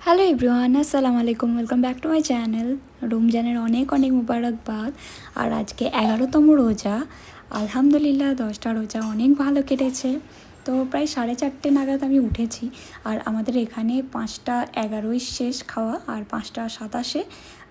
Hello everyone, আসসালামু আলাইকুম, welcome back to my channel. রমজানের অনেক অনেক মুবারকবাদ। আর আজকে 11তম রোজা। আলহামদুলিল্লাহ 10টা রোজা অনেক ভালো কেটেছে। তো প্রায় 4:30 নাগাদ আমি উঠেছি। আর আমাদের এখানে 5টা 11 শেষ খাওয়া, আর 5টা 27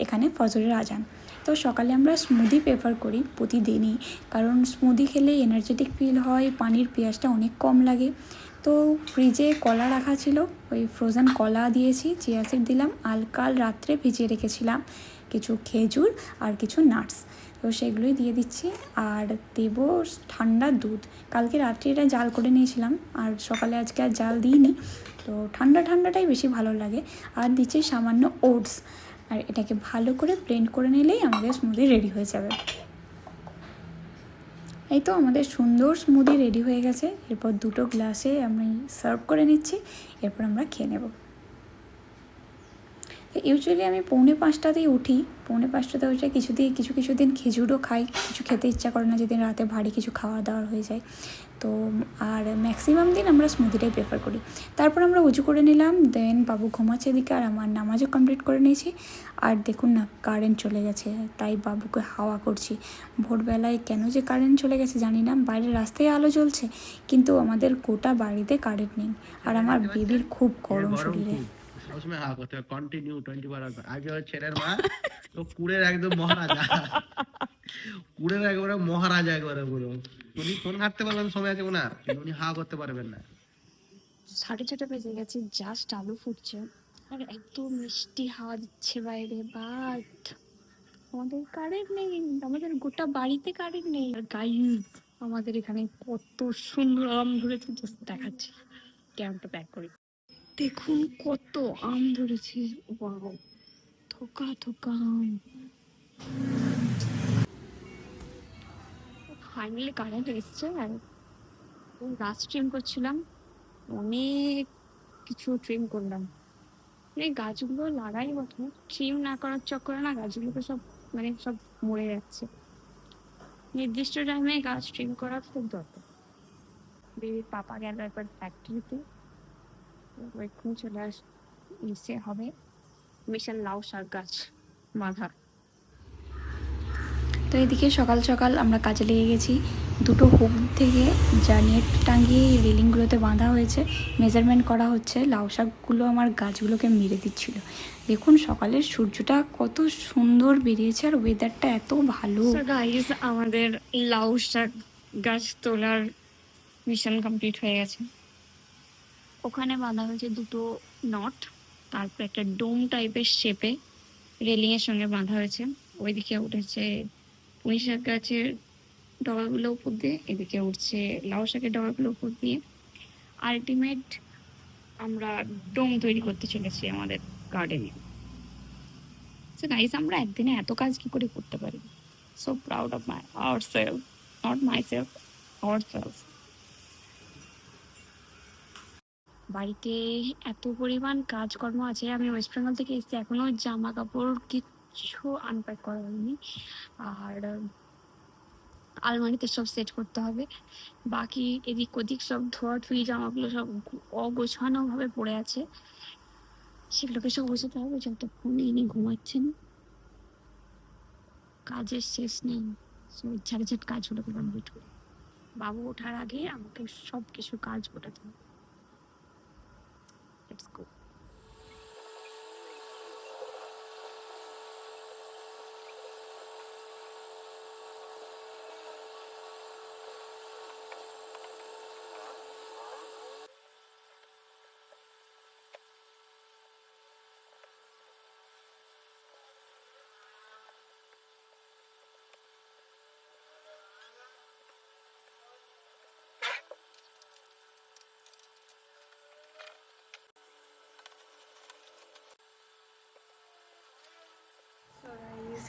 এখানে ফজরের আজান। তো সকালে আমরা স্মুদি প্রেফার করি প্রতিদিনই, কারণ স্মুদি খেলে এনার্জেটিক ফিল হয়, পানির পেঁয়াজটা অনেক কম লাগে। তো ফ্রিজে কলা রাখা ছিল, ওই ফ্রোজেন কলা দিয়েছি, চিয়া সিড দিলাম, আর কাল রাত্রে ভিজিয়ে রেখেছিলাম কিছু খেজুর আর কিছু নাটস, তো সেগুলোই দিয়ে দিচ্ছি। আর দেবো ঠান্ডা দুধ। কালকে রাত্রে এটা জাল করে নিয়েছিলাম, আর সকালে আজকে আর জাল দিইনি, তো ঠান্ডা ঠান্ডাটাই বেশি ভালো লাগে। আর দিচ্ছি সামান্য ওটস, আর এটাকে ভালো করে ব্লেন্ড করে নিলেই আমাদের স্মুদি রেডি হয়ে যাবে। এই তো আমাদের সুন্দর স্মুদি রেডি হয়ে গেছে। এরপর দুটো গ্লাসে আমি সার্ভ করে নিচ্ছি, এরপর আমরা খেয়ে নেব। তো ইউজুয়ালি আমি 4:45তেই উঠি। 4:45টাতে উঠে কিছু দিন খেজুরও খাই, কিছু খেতে ইচ্ছা করে না যেদিন রাতে ভারী কিছু খাওয়া দাওয়া হয়ে যায়। তো আর ম্যাক্সিমাম দিন আমরা স্মুদিটাই প্রেফার করি। তারপর আমরা উজু করে নিলাম, দেন বাবু ঘুমাচ্ছে এদিকে, আর আমার নামাজও কমপ্লিট করে নিয়েছি। আর দেখুন না, কারেন্ট চলে গেছে, তাই বাবুকে হাওয়া করছি। ভোরবেলায় কেন যে কারেন্ট চলে গেছে জানি না, বাইরের রাস্তায় আলো জ্বলছে, কিন্তু আমাদের গোটা বাড়িতে কারেন্ট নেই। আর আমার বেবির খুব গরম শরীরে। সবসময় হা করতে হবে কন্টিনিউ 24 আওয়ার। আগে ওই ছেলের মা তো কুড়ের একদম মহারাজা, কুড়ের একবারে মহারাজা একবারে পুরো। উনি ফোন ঘাটতে পারবেন, সময় আছে ওনার, কিন্তু উনি হা করতে পারবেন না। 6:30 বেজে গেছে, জাস্ট আলু ফুটছে আর এত মিষ্টি হাওয়া দিচ্ছে বাইরে, বাট আমাদের কারেন্ট নেই। আমাদের গোটা বাড়িতে কারেন্ট নেই। আর গাইস, আমাদের এখানে কত সুন্দর আম ধরেছে, জাস্ট দেখাচ্ছি। ক্যাম্পটা ব্যাক করি, দেখুন কত আম ধরেছে। ওয়াও, থোকা থোকা আম। ফাইনালি কারেন্ট এসছে। আর গাছ ট্রিম করছিলাম, অনেক কিছু ট্রিম করলাম। এই গাছগুলো লাগাই বটে, ট্রিম না করার চক্করে না গাছগুলোকে সব সব মরে যাচ্ছে। নির্দিষ্ট টাইমে গাছ ট্রিম করা খুব দরকার। বেবির পাপা গেল একবার ফ্যাক্টরিতে, এক্ষুনি চলে এসে হবে মিশন লাউ শাক গাছ বাঁধা। তো এদিকে সকাল সকাল আমরা কাজে লেগে গেছি। দুটো হুক থেকে যা নেট টাঙিয়ে রেলিংগুলোতে বাঁধা হয়েছে, মেজারমেন্ট করা হচ্ছে। লাউ শাকগুলো আমার গাছগুলোকে মেরে দিচ্ছিল। দেখুন সকালের সূর্যটা কত সুন্দর বেরিয়েছে, আর ওয়েদারটা এত ভালো। গাইস, আমাদের লাউ শাক গাছ তোলার মিশন কমপ্লিট হয়ে গেছে। ওখানে বাঁধা হয়েছে দুটো নট, তারপর একটা ডোম টাইপের শেপে রেলিং এর সঙ্গে বাঁধা হয়েছে। ওইদিকে উঠেছে পুঁই শাক গাছের ডগাগুলো উপর দিয়ে, এদিকে উঠছে লাউ শাকের ডগাগুলো উপর দিয়ে। আলটিমেট আমরা ডোম তৈরি করতে চলেছি আমাদের গার্ডেনে। সো গাইস, আমরা একদিনে এত কাজ কি করে করতে পারি? So proud of ourself, not myself, ourself. বাড়িতে এত পরিমাণ কাজকর্ম আছে। আমি ওয়েস্ট বেঙ্গল থেকে এসেছি, এখনো জামা কাপড় কিচ্ছু আনপ্যাক করা হয়নি। আর আলমারিতে সব সেট করতে হবে। বাকি এদিক ওদিক সব ধোয়াধুয়ি জামাগুলো সব অগোছানো ভাবে পড়ে আছে, সেগুলোকে সব গোছাতে হবে যতক্ষণ ইনি ঘুমাচ্ছেন। কাজের শেষ নেই, ঝাড় কাজগুলোকে কমপ্লিট করি। বাবু ওঠার আগে আমাকে সব কিছু কাজ গোটাতে হবে। Let's go.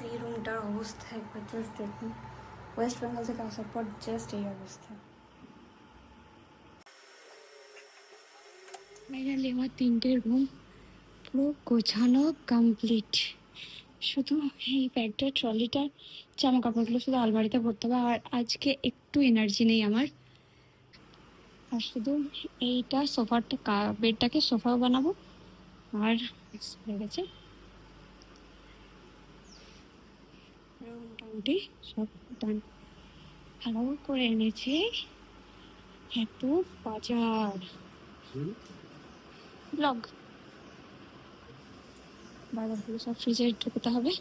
এই রুমটার অবস্থা একবার জাস্ট দেখুন। ওয়েস্ট বেঙ্গল থেকে আসার পর জাস্ট এই অবস্থা। ফাইনালি আমার 3টে রুম পুরো গোছানো কমপ্লিট। শুধু এই ব্যাগটা, ট্রলিটা, জামা কাপড়গুলো শুধু আলমারিতে ভরতে হবে। আর আজকে একটু এনার্জি নেই আমার। আর শুধু এইটা বেডটাকে সোফাও বানাবো, আর হয়ে গেছে মোটামুটি সব ডান। ভালো করে এনেছে এত বাজার ব্লগ। বাজারগুলো সব ফ্রিজে ঢুকতে হবে,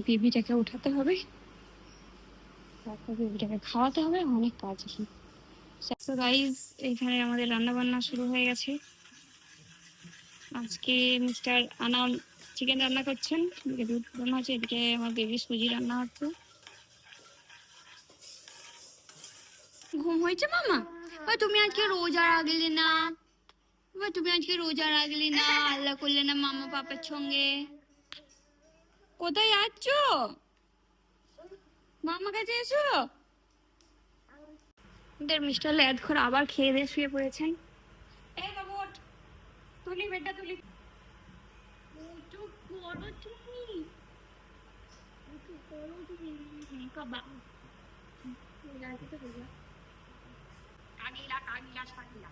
বেবিটাকে উঠাতে হবে, তারপর বেবিটাকে খাওয়াতে হবে, অনেক কাজ আছে। সো গাইজ, এখানে আমাদের রান্না বান্না শুরু হয়ে গেছে। আজকে মিস্টার আনাম চিকেন রান্না করছেন, এদিকে দুধ রান্না হচ্ছে, এদিকে আমার বেবি সুজি রান্না হচ্ছে। ঘুম হয়েছে মামা? তুমি আজকে রোজা রাখলে না? তুমি আজকে রোজা রাখলে না, আল্লাহ করলে না মামা পাপার সঙ্গে? কোথায় যাচ্ছ? মামা কাছে এসো। মিস্টার ল্যাদখোর আবার খেয়ে দিয়ে শুয়ে পড়েছেন। এই বাবু ওঠ, তুলি বেটা তুলি। উঠো করো তুমি, উঠো করো তুমি কাবা। কাগিলা কাগিলা কাগিলা।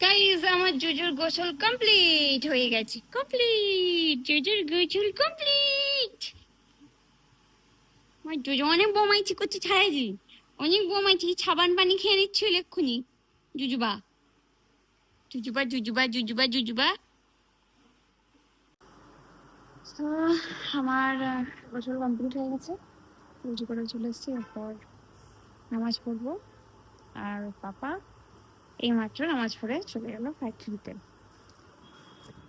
গাইস, আমার জুজুর গোসল কমপ্লিট হয়ে গেছে, কমপ্লিট, জুজুর গোসল কমপ্লিট। আমার জুজু অনেক বোমাইছি করছে, ছাড়াইছি অনেক বোমাইছি, সাবান পানি খেয়ে নিচ্ছিল এক্ষুনি। জুজুবা জুজুবা জুজুবা জুজুবা জুজুবা। তো আমার গোসল কমপ্লিট হয়ে গেছে, রুজু করে চলে এসেছি, এরপর নামাজ পড়বো। আর পাপা এই মাত্র নামাজ পড়ে চলে গেল ফ্যাক্টরিতে।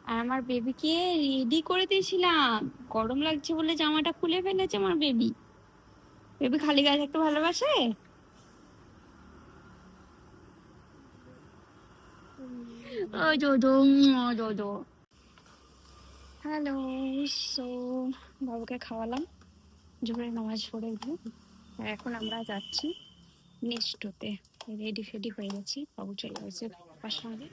আর আমার বেবিকে রেডি করে দিয়েছিলাম, গরম লাগছে বলে জামাটা খুলে ফেলেছে আমার বেবি। বেবি খালি গায়ে থাকতে ভালোবাসে। ও দোদো, ও দোদো। হ্যালো। সো বাবুকে খাওয়ালাম, জোরে নামাজ পড়ে উঠে, আর এখন আমরা যাচ্ছি নেক্সটোতে। রেডি ফেডি হয়ে গেছি, বাবু চলে গেছে পাপার সঙ্গে।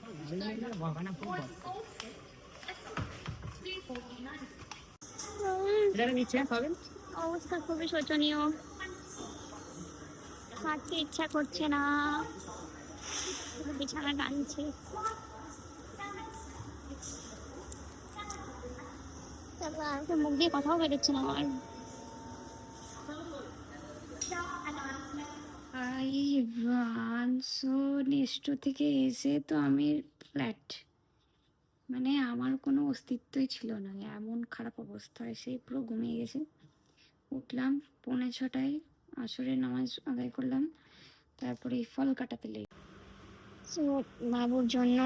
অবস্থা খুবই শোচনীয়, হাঁটতে ইচ্ছা করছে না, বিছানা টানছে। মুখ দিয়ে কথাও বেরোচ্ছে না আমার। নেক্সটো থেকে এসে তো আমি ফ্ল্যাট, মানে আমার কোনো অস্তিত্বই ছিল না, এমন খারাপ অবস্থা। এসে পুরো ঘুমিয়ে গেছে। উঠলাম 6:45, আসরের নামাজ আদায় করলাম, তারপরে ফল কাটাতে লেগে। সো বাবুর জন্য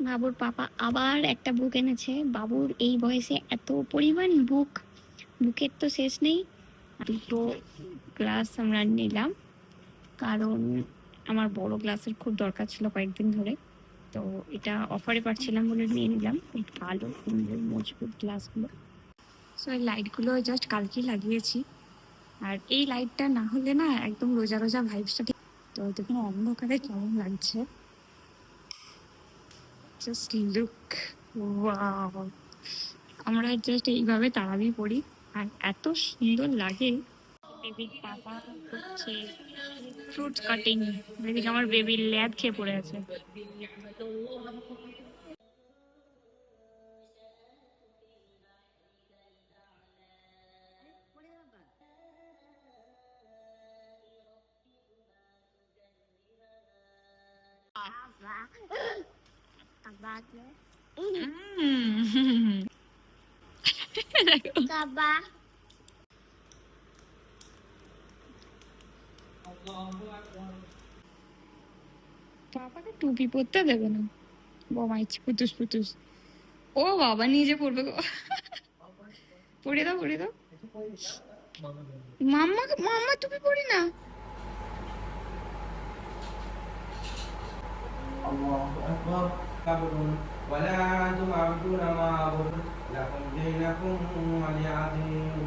বাবুর পাপা আবার একটা বুক এনেছে। বাবুর এই বয়সে এত পরিমাণ বুক, বুকের তো শেষ নেই। দুটো গ্লাস আমরা নিলাম, কারণ আমার বড় গ্লাসের খুব দরকার ছিল কয়েকদিন ধরে, তো এটা অফারে পাচ্ছিলাম বলে নিয়ে নিলাম এই ভালো সুন্দর মজবুত গ্লাসগুলো। সো এই লাইটগুলো জাস্ট কালকেই লাগিয়েছি, আর এই লাইটটা না হলে না একদম রোজা রোজা ভাইবসটা ঠিক। তো দেখুন অন্ধকারে কেমন লাগছে, জাস্ট লুক, ওয়াও। আমরা জাস্ট এইভাবে তারাবি পড়ি, আর এত সুন্দর লাগে। বেবির পাপা করছে ফ্রুট কাটিং, এদিকে আমার বেবির ল্যাদ খেয়ে পড়ে আছে। পাপাকে টুপি পরতে দেবে না, বাবা ইচ্ছে পুতুস পুতুস। ও বাবা নিজে পড়বে গো। পরে দাও পরে দাও। মাম্মা মাম্মা টুপি পরি না। الله أكبر كبر ولا أنتم عبدون ما أعبد لكم دينكم ولي دين.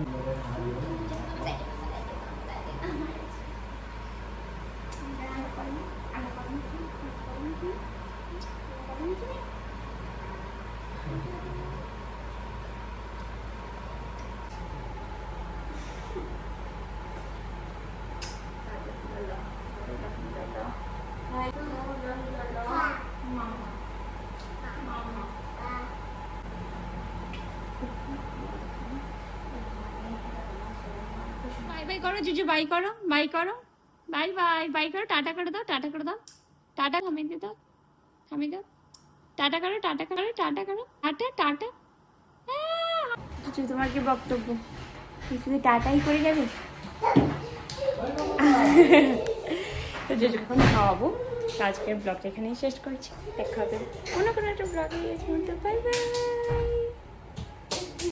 বাই বাই করো জুজু, বাই করো, বাই করো, বাই বাই, বাই করো, টাটা করে দাও, টাটা করে দাও, টাটা থামিয়ে দিয়ে দাও, থামিয়ে দাও, টাটা করো, টাটা করো, টাটা করো, টাটা টাটা। জুজু তোমার কি বক্তব্য? শুধু টাটাই করে যাবে? তো জুজু এখন খাওয়াবো। আজকের ব্লগটা এখানেই শেষ করছি, দেখা হবে কোনো একটা ব্লগে। Bye bye.